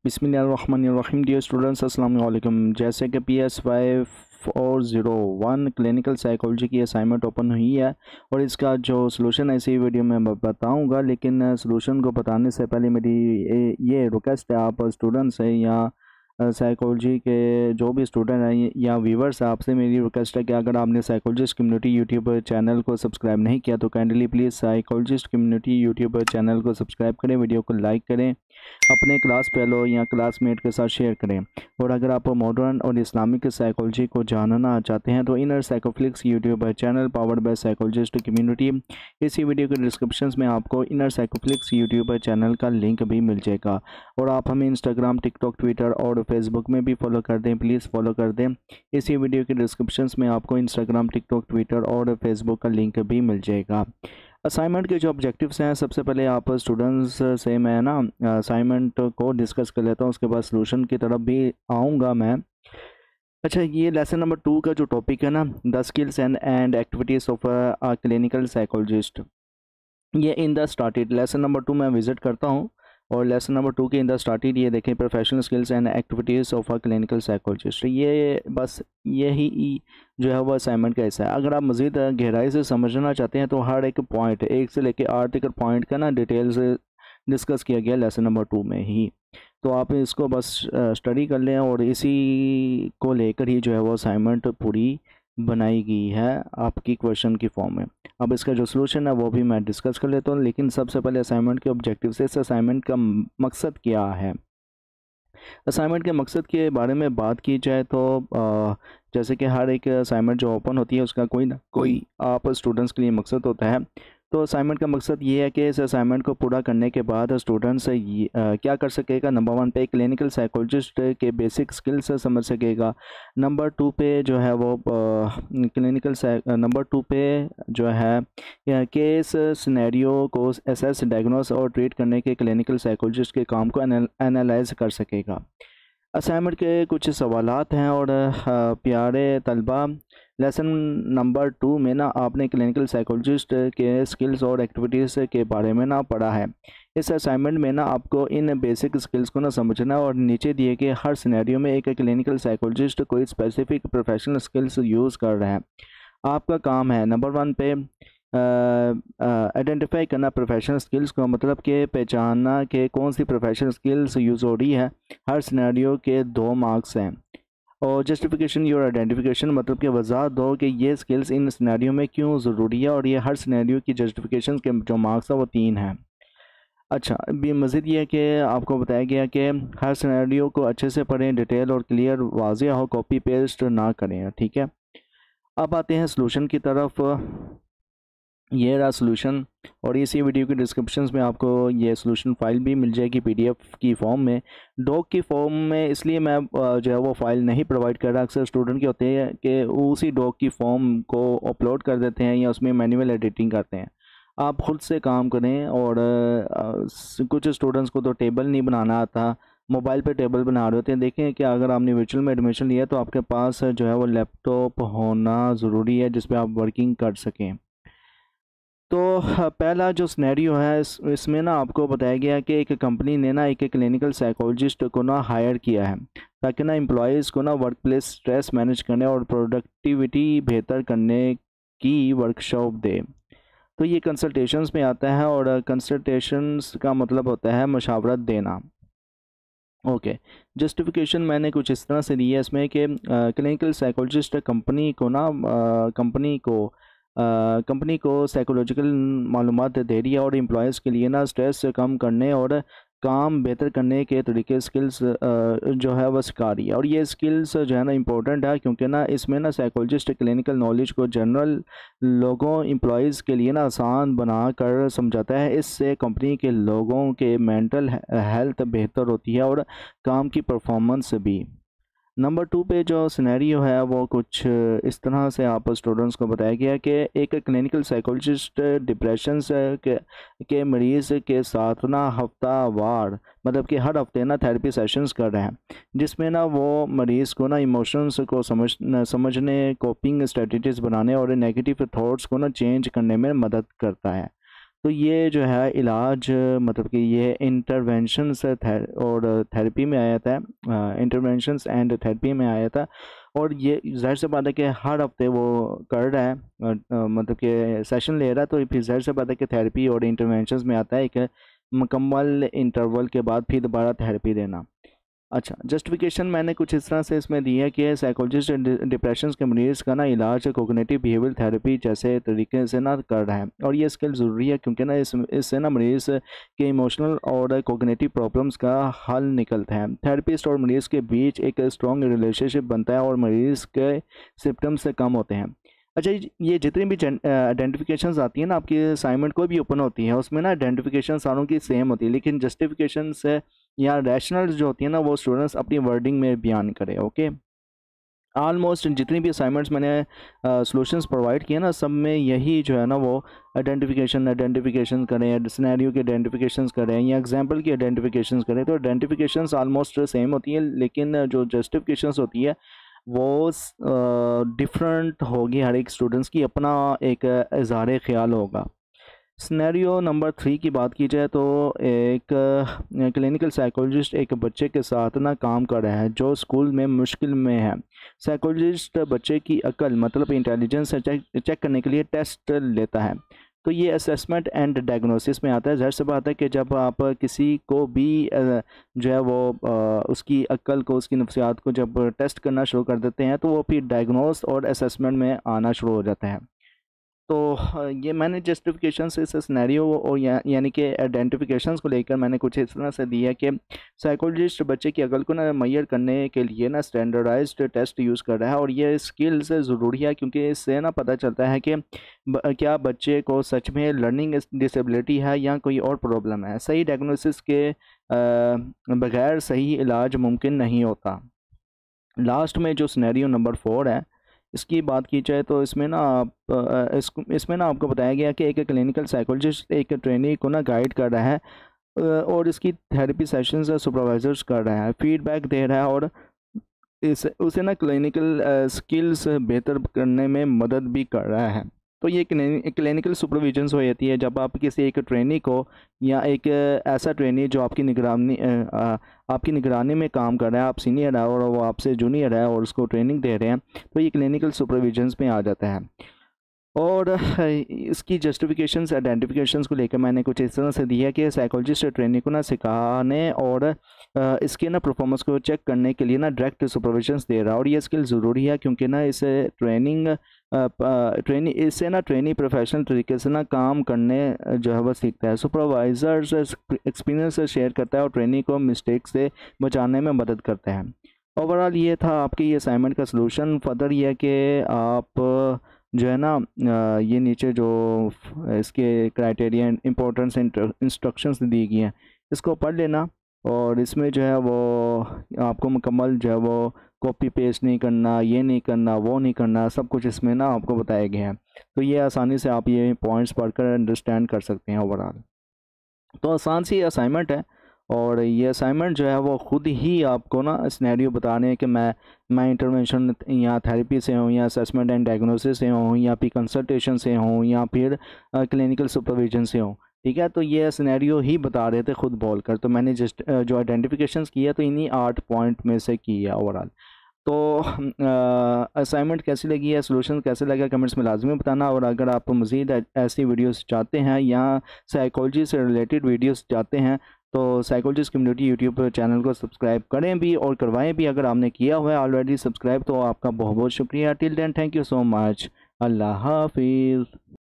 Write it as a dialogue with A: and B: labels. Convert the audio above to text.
A: बिस्मिल्लाहिर्रहमानिर्रहीम। Dear students, अस्सलाम वालेकुम। जैसे कि PSY 401 क्लिनिकल साइकोलॉजी की असाइनमेंट ओपन हुई है और इसका जो सलूशन है इसी वीडियो में मैं बताऊंगा। लेकिन सलूशन को बताने से पहले मेरी ये रिक्वेस्ट है, आप स्टूडेंट्स हैं या साइकोलॉजी के जो भी स्टूडेंट हैं या व्यूवर्स हैं, आपसे मेरी रिक्वेस्ट है कि अगर आपने साइकोलॉजिस्ट कम्युनिटी यूट्यूब चैनल को सब्सक्राइब नहीं किया तो kindly please psychologist community YouTube channel को सब्सक्राइब करें, वीडियो को लाइक करें, अपने क्लास फेलो या क्लासमेट के साथ शेयर करें। और अगर आप मॉडर्न और इस्लामिक साइकोलॉजी को जानना चाहते हैं तो inner Psychoflix YouTube channel powered by psychologist community, इसी वीडियो के डिस्क्रिप्शन में आपको इनर साइकोफ्लिक्स यूट्यूब चैनल का लिंक भी मिल जाएगा। और आप हमें इंस्टाग्राम, टिकटॉक, ट्विटर और फेसबुक में भी फॉलो कर दें, प्लीज़ फॉलो कर दें। इसी वीडियो के डिस्क्रिप्शन में आपको इंस्टाग्राम, टिकटॉक, ट्विटर और फेसबुक का लिंक भी मिल जाएगा। असाइनमेंट के जो ऑब्जेक्टिव्स हैं, सबसे पहले आप स्टूडेंट्स से मैं ना असाइनमेंट को डिस्कस कर लेता हूँ, उसके बाद सलूशन की तरफ भी आऊँगा मैं। अच्छा, ये लेसन नंबर 2 का जो टॉपिक है ना, the skills and activities of a clinical psychologist, ये in the started lesson number 2 मैं विज़िट करता हूँ। और लेसन नंबर 2 के इन द स्टार्टेड ये देखें, professional skills and activities of a clinical psychologist. ये बस यही जो है वो असाइनमेंट का हिस्सा है। अगर आप मज़ीद गहराई से समझना चाहते हैं तो हर एक पॉइंट 1 से लेकर 8 तक पॉइंट का ना डिटेल से डिस्कस किया गया लेसन नंबर 2 में ही। तो आप इसको बस स्टडी कर लें और इसी को लेकर ही जो है वो असाइनमेंट पूरी बनाई गई है आपकी क्वेश्चन की फॉर्म में। अब इसका जो सलूशन है वो भी मैं डिस्कस कर लेता हूँ, लेकिन सबसे पहले असाइनमेंट के ऑब्जेक्टिव से इस असाइनमेंट का मकसद क्या है। असाइनमेंट के मकसद के बारे में बात की जाए तो जैसे कि हर एक असाइनमेंट जो ओपन होती है उसका कोई ना कोई आप स्टूडेंट्स के लिए मकसद होता है। तो असाइनमेंट का मकसद ये है कि इस असाइनमेंट को पूरा करने के बाद स्टूडेंट्स क्या कर सकेगा, नंबर 1 पे क्लिनिकल साइकोलॉजिस्ट के बेसिक स्किल्स समझ सकेगा। नंबर 2 पे जो है वो नंबर 2 पे जो है केस सिनेरियो को एसेस, डायग्नोस और ट्रीट करने के क्लिनिकल साइकोलॉजिस्ट के काम को एनालाइज कर सकेगा। असाइनमेंट के कुछ सवालात हैं और प्यारे तलबा, लेसन नंबर 2 में ना आपने क्लिनिकल साइकोलॉजिस्ट के स्किल्स और एक्टिविटीज़ के बारे में ना पढ़ा है। इस असाइनमेंट में ना आपको इन बेसिक स्किल्स को ना समझना और नीचे दिए गए हर सिनेरियो में एक क्लिनिकल साइकोलॉजिस्ट कोई स्पेसिफिक प्रोफेशनल स्किल्स यूज़ कर रहा है। आपका काम है नंबर 1 पे आइडेंटिफाई करना प्रोफेशनल स्किल्स को, मतलब कि पहचानना कि कौन सी प्रोफेशनल स्किल्स यूज़ हो रही है। हर सिनेरियो के 2 मार्क्स हैं। और जस्टिफिकेशन योर आइडेंटिफिकेशन, मतलब कि वजाहत दो कि ये स्किल्स इन सिनेरियो में क्यों ज़रूरी है, और ये हर सिनेरियो की जस्टिफिकेशन के जो मार्क्स है वो 3 हैं। अच्छा, अभी मज़ीद ये है कि आपको बताया गया कि हर सिनेरियो को अच्छे से पढ़ें, डिटेल और क्लियर वाज़ेह हो, कॉपी पेस्ट ना करें, ठीक है। अब आते हैं सलूशन की तरफ। ये रहा सलूशन और इसी वीडियो के डिस्क्रिप्शन में आपको ये सलूशन फ़ाइल भी मिल जाएगी PDF की फॉर्म में, डॉक की फॉर्म में। इसलिए मैं जो है वो फ़ाइल नहीं प्रोवाइड कर रहा। अक्सर स्टूडेंट के होते हैं कि उसी डॉक की फॉर्म को अपलोड कर देते हैं या उसमें मैनुअल एडिटिंग करते हैं। आप ख़ुद से काम करें। और कुछ स्टूडेंट्स को तो टेबल नहीं बनाना आता, मोबाइल पे टेबल बना रहे होते हैं। देखें कि अगर आपने वर्चुअल में एडमिशन लिया तो आपके पास जो है वो लैपटॉप होना ज़रूरी है जिस पर आप वर्किंग कर सकें। तो पहला जो सिनेरियो है इसमें ना आपको बताया गया कि एक कंपनी ने ना एक क्लिनिकल साइकोलॉजिस्ट को ना हायर किया है ताकि ना एम्प्लॉयज़ को ना वर्क प्लेस स्ट्रेस मैनेज करने और प्रोडक्टिविटी बेहतर करने की वर्कशॉप दे। तो ये कंसल्टेशंस में आता है और कंसल्टेशंस का मतलब होता है मशावरत देना। ओके, जस्टिफिकेशन मैंने कुछ इस तरह से दी है इसमें कि क्लिनिकल साइकोलॉजिस्ट कंपनी को साइकोलॉजिकल मालूमात दे रही है और एम्प्लॉयज़ के लिए ना स्ट्रेस कम करने और काम बेहतर करने के तरीके स्किल्स जो है वह सिखा रही है। और ये स्किल्स जो है ना इम्पोर्टेंट है क्योंकि ना इसमें ना साइकोलॉजिस्ट क्लिनिकल नॉलेज को जनरल लोगों, एम्प्लॉयज़ के लिए ना आसान बना कर समझाता है। इससे कंपनी के लोगों के मेंटल हेल्थ बेहतर होती है और काम की परफॉर्मेंस भी। नंबर 2 पे जो सिनेरियो है वो कुछ इस तरह से आप स्टूडेंट्स को बताया गया कि एक क्लिनिकल साइकोलॉजिस्ट डिप्रेशन के मरीज़ के साथ ना हफ्तावार, मतलब कि हर हफ्ते ना थेरेपी सेशंस कर रहे हैं जिसमें ना वो मरीज़ को ना इमोशंस को समझने, कोपिंग स्ट्रेटजीज बनाने और नेगेटिव थॉट्स को ना चेंज करने में मदद करता है। तो ये जो है इलाज मतलब कि ये इंटरवेंशंस और थेरेपी में आया था, इंटरवेंशंस एंड थेरेपी में आया था। और ये ज़ाहिर सी बात है कि हर हफ्ते वो कर रहा है, मतलब कि सेशन ले रहा है, तो फिर ज़ाहिर सी बात है कि थेरेपी और इंटरवेंशंस में आता है एक मुकम्मल इंटरवल के बाद फिर दोबारा थेरेपी देना। अच्छा, जस्टिफिकेशन मैंने कुछ इस तरह से इसमें दी है कि साइकोलॉजिस्ट डिप्रेशन के मरीज़ का ना इलाज कोग्निटिव बिहेवियर थेरेपी जैसे तरीके से ना कर रहा है, और ये स्किल ज़रूरी है क्योंकि ना इससे ना मरीज़ के इमोशनल और कोग्निटिव प्रॉब्लम्स का हल निकलता है। थेरेपिस्ट और मरीज़ के बीच एक स्ट्रॉन्ग रिलेशनशिप बनता है और मरीज़ के सिम्टम्स से कम होते हैं। अच्छा, ये जितनी भी आइडेंटिफिकेशंस आती है ना आपकी असाइनमेंट कोई भी ओपन होती है, उसमें ना आइडेंटिफिकेशन सारों की सेम होती है, लेकिन जस्टिफिकेशन से या रैशनल्स जो होती है ना वो स्टूडेंट्स अपनी वर्डिंग में बयान करें। ओके, ऑलमोस्ट जितनी भी असाइनमेंट्स मैंने सॉल्यूशंस प्रोवाइड किए ना, सब में यही जो है ना वो आइडेंटिफिकेशन करें, सिनेरियो की आइडेंटिफिकेशन करें या एग्जांपल की आइडेंटिफिकेशन करें। तो आइडेंटिफिकेशंस ऑलमोस्ट सेम होती है, लेकिन जो जस्टिफिकेशंस होती है वो डिफरेंट होगी। हर एक स्टूडेंट्स की अपना एक इज़हार ख्याल होगा। सिनेरियो नंबर 3 की बात की जाए तो एक क्लिनिकल साइकोलॉजिस्ट एक बच्चे के साथ ना काम कर रहा है जो स्कूल में मुश्किल में है। साइकोलॉजिस्ट बच्चे की अकल मतलब इंटेलिजेंस चेक करने के लिए टेस्ट लेता है। तो ये असेसमेंट एंड डायग्नोसिस में आता है। ज़ाहिर सी बात है कि जब आप किसी को भी जो है वो उसकी अक्ल को, उसकी नफ्सियात को जब टेस्ट करना शुरू कर देते हैं तो वो फिर डायग्नोस और असेसमेंट में आना शुरू हो जाता है। तो ये मैंने जस्टिफिकेशंस इस सिनेरियो और यानी कि आइडेंटिफिकेशंस को लेकर मैंने कुछ इस तरह से दिया कि साइकोलॉजिस्ट बच्चे की अकल को ना मुहैया करने के लिए ना स्टैंडर्डाइज्ड टेस्ट यूज़ कर रहा है, और ये स्किल्स ज़रूरी है क्योंकि इससे ना पता चलता है कि क्या बच्चे को सच में लर्निंग डिसेबिलिटी है या कोई और प्रॉब्लम है। सही डायग्नोसिस के बगैर सही इलाज मुमकिन नहीं होता। लास्ट में जो सिनेरियो नंबर 4 है इसकी बात की जाए तो इसमें ना इसमें ना आपको बताया गया कि एक क्लिनिकल साइकोलॉजिस्ट एक ट्रेनी को ना गाइड कर रहा है और इसकी थेरेपी सेशंस सुपरवाइजर्स कर रहा है, फीडबैक दे रहा है और इस उसे ना क्लिनिकल स्किल्स बेहतर करने में मदद भी कर रहा है। तो ये क्लिनिकल सुपरविजन्स हो जाती है जब आप किसी एक ट्रेनी को या एक ऐसा ट्रेनी जो आपकी निगरानी में काम कर रहा है, आप सीनियर है और वो आपसे जूनियर है और उसको ट्रेनिंग दे रहे हैं, तो ये क्लिनिकल सुपरविजन्स में आ जाता है। और इसकी जस्टिफिकेशंस आइडेंटिफिकेशंस को लेकर मैंने कुछ इस तरह से दिया कि साइकोलॉजिस्ट ट्रेनिंग को ना सिखाने और इसके ना परफॉर्मेंस को चेक करने के लिए ना डायरेक्ट सुपरविजन्स दे रहा है, और ये स्किल ज़रूरी है क्योंकि ना इसे इससे ना ट्रेनी प्रोफेशनल तरीके से ना काम करने जो है वह सीखता है। सुपरवाइज़र एक्सपीरियंस शेयर करता है और ट्रेनी को मिस्टेक से बचाने में मदद करता है। ओवरऑल ये था आपकी ये असाइनमेंट का सलूशन। फर्दर ये है कि आप जो है ना ये नीचे जो इसके क्राइटेरिया इंपॉर्टेंस इंस्ट्रक्शंस दी गई हैं इसको पढ़ लेना, और इसमें जो है वो आपको मुकम्मल जो है वो कॉपी पेस्ट नहीं करना, ये नहीं करना, वो नहीं करना, सब कुछ इसमें ना आपको बताया गया है। तो ये आसानी से आप ये पॉइंट्स पढ़कर अंडरस्टैंड कर सकते हैं ओवरऑल। तो आसान सी असाइनमेंट है, और ये असाइनमेंट जो है वो ख़ुद ही आपको ना सिनेरियो बताने हैं कि मैं इंटरवेंशन या थेरेपी से हूँ या असेसमेंट एंड डायग्नोसिस से हूँ या फिर कंसल्टेशन से हूँ या फिर क्लिनिकल सुपरविजन से हूँ। ठीक है, तो ये सिनेरियो ही बता रहे थे खुद बोलकर। तो मैंने जस्ट जो आइडेंटिफिकेशंस किया तो इन्हीं 8 पॉइंट में से किया ओवरऑल। तो असाइनमेंट कैसी लगी है, सोल्यूशन कैसे लगा, कमेंट्स में लाजमी बताना। और अगर आप मज़ीद ऐसी वीडियोस चाहते हैं या साइकोलॉजी से रिलेटेड वीडियोस चाहते हैं तो साइकोलॉजिस्ट कम्युनिटी यूट्यूब चैनल को सब्सक्राइब करें भी और करवाएं भी अगर आपने किया हुआ है ऑलरेडी सब्सक्राइब, तो आपका बहुत बहुत शुक्रिया। Till then thank you so much. अल्लाह हाफिज़।